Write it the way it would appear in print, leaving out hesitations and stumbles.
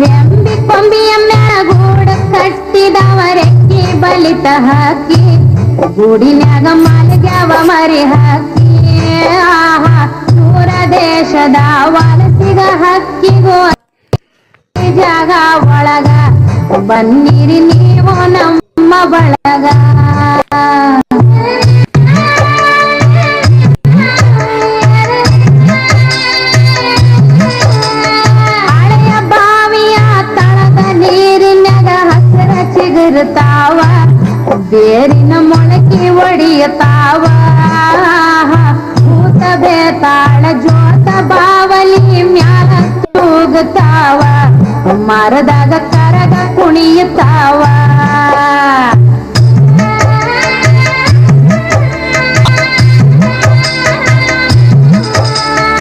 ರೆಂಬಿ ಕೊಂಬಿಯ ಮ್ಯಾಗೂಡ ಕಟ್ಟಿದವರೆಕ್ಕಿ ಬಲಿತ ಹಾಕಿ ಗೂಡಿನ್ಯಾಗ ಮಲಗ್ಯಾವ ಮರಿ ಹಾಕಿ ಆಹಾ ದೂರ ದೇಶದ ವಲಸಿಗ ಹಕ್ಕಿಗೋ ಜಾಗ ಒಳಗ ಬನ್ನಿರಿ ನೀವು ನಮ್ಮ ಬಳಗ ಹಳೆಯ ಬಾವಿಯ ತಳಗ ನೀರಿನಾಗ ಹಸಿರ ಚಿಗುರುತ್ತಾವ ಬೇರಿನ ಮೊಳಕೆ ಒಡೆಯುತ್ತಾವ ಭೂತ ಬೇತಾಳ ಜೋತ ಬಾವಲಿ ಮ್ಯಾಲ ತೂಗುತ್ತಾವ ಮರದಾಗ ಕರಗ ಕುಣಿಯುತ್ತಾವ